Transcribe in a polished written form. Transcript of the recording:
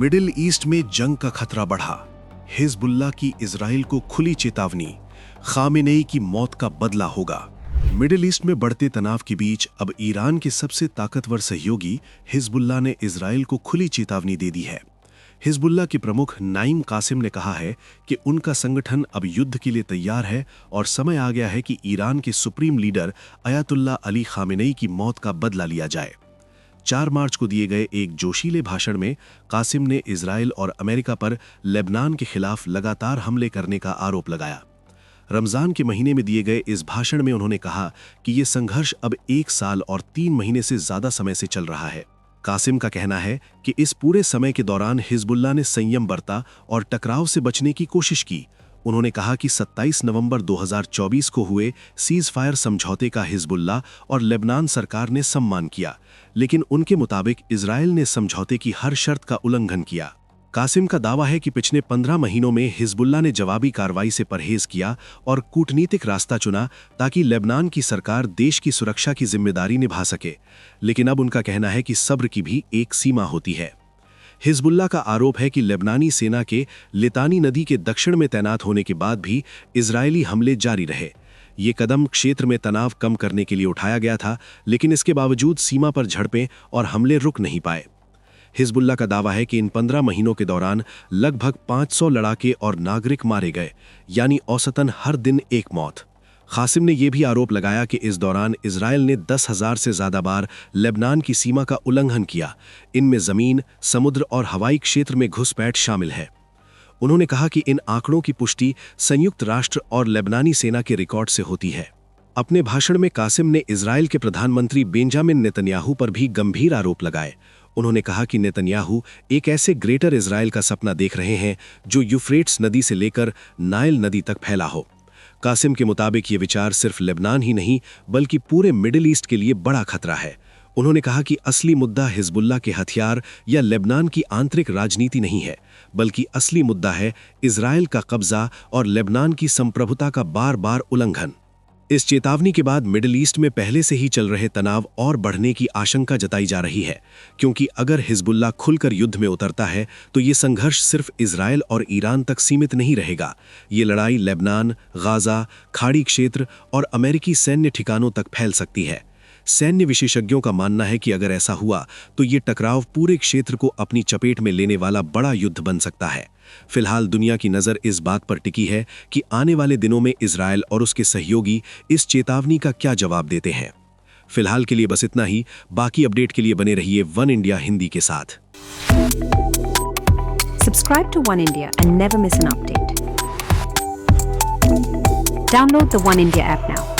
Middle east में जंग का खतरा बढ़ा। हिजबुल्लाह की इजराइल को खुली चेतावनी, खामेनेई की मौत का बदला होगा। मिडिल ईस्ट में बढ़ते तनाव के बीच अब ईरान के सबसे ताकतवर सहयोगी हिजबुल्लाह ने इजराइल को खुली चेतावनी दे दी है। हिजबुल्लाह के प्रमुख नाइम कासिम ने कहा है कि उनका संगठन अब युद्ध के लिए तैयार है और समय आ गया है कि ईरान के supreme leader Ayatollah Ali Khamenei की मौत का बदला लिया जाए। 4 मार्च को दिए गए एक जोशीले भाषण में कासिम ने इजराइल और अमेरिका पर लेबनान के खिलाफ लगातार हमले करने का आरोप लगाया। रमजान के महीने में दिए गए इस भाषण में उन्होंने कहा कि ये संघर्ष अब 1 साल और 3 महीने से ज्यादा समय से चल रहा है। कासिम का कहना है कि इस पूरे समय के दौरान हिजबुल्लाह ने संयम बरता और टकराव से बचने की कोशिश की। उन्होंने कहा कि 27 नवंबर 2024 को हुए सीज फायर समझौते का हिजबुल्लाह और लेबनान सरकार ने सम्मान किया, लेकिन उनके मुताबिक इजराइल ने समझौते की हर शर्त का उल्लंघन किया। कासिम का दावा है कि पिछले 15 महीनों में हिजबुल्लाह ने जवाबी कार्रवाई से परहेज किया और कूटनीतिक रास्ता चुना ताकि लेबनान की सरकार देश की सुरक्षा की जिम्मेदारी निभा सके। लेकिन अब उनका कहना है कि सब्र की भी एक सीमा होती है। हिजबुल्लाह का आरोप है कि लेबनानी सेना के लितानी नदी के दक्षिण में तैनात होने के बाद भी इजरायली हमले जारी रहे। ये कदम क्षेत्र में तनाव कम करने के लिए उठाया गया था, लेकिन इसके बावजूद सीमा पर झड़पें और हमले रुक नहीं पाए। हिजबुल्लाह का दावा है कि इन 15 महीनों के दौरान लगभग 500 लड़ाके और नागरिक मारे गए, यानी औसतन हर दिन एक मौत। कासिम ने यह भी आरोप लगाया कि इस दौरान इजराइल ने 10,000 से ज्यादा बार लेबनान की सीमा का उल्लंघन किया। इनमें जमीन, समुद्र और हवाई क्षेत्र में घुसपैठ शामिल है। उन्होंने कहा कि इन आंकड़ों की पुष्टि संयुक्त राष्ट्र और लेबनानी सेना के रिकॉर्ड से होती है। अपने भाषण में कासिम ने इजराइल के प्रधानमंत्री बेंजामिन नेतन्याहू पर भी गंभीर आरोप लगाए। उन्होंने कहा कि नेतन्याहू एक ऐसे ग्रेटर इजराइल का सपना देख रहे हैं जो यूफ्रेट्स नदी से लेकर नाइल नदी तक फैला हो। कासिम के मुताबिक ये विचार सिर्फ लेबनान ही नहीं बल्कि पूरे मिडिल ईस्ट के लिए बड़ा खतरा है। उन्होंने कहा कि असली मुद्दा हिजबुल्लाह के हथियार या लेबनान की आंतरिक राजनीति नहीं है, बल्कि असली मुद्दा है इजराइल का कब्जा और लेबनान की संप्रभुता का बार बार उल्लंघन। इस चेतावनी के बाद मिडिल ईस्ट में पहले से ही चल रहे तनाव और बढ़ने की आशंका जताई जा रही है, क्योंकि अगर हिजबुल्लाह खुलकर युद्ध में उतरता है तो ये संघर्ष सिर्फ इजराइल और ईरान तक सीमित नहीं रहेगा। ये लड़ाई लेबनान, गाजा, खाड़ी क्षेत्र और अमेरिकी सैन्य ठिकानों तक फैल सकती है। सैन्य विशेषज्ञों का मानना है कि अगर ऐसा हुआ तो ये टकराव पूरे क्षेत्र को अपनी चपेट में लेने वाला बड़ा युद्ध बन सकता है। फिलहाल दुनिया की नजर इस बात पर टिकी है कि आने वाले दिनों में इजराइल और उसके सहयोगी इस चेतावनी का क्या जवाब देते हैं। फिलहाल के लिए बस इतना ही। बाकी अपडेट के लिए बने रहिए वन इंडिया हिंदी के साथ। Subscribe to One India and never miss an update. Download the One India app now.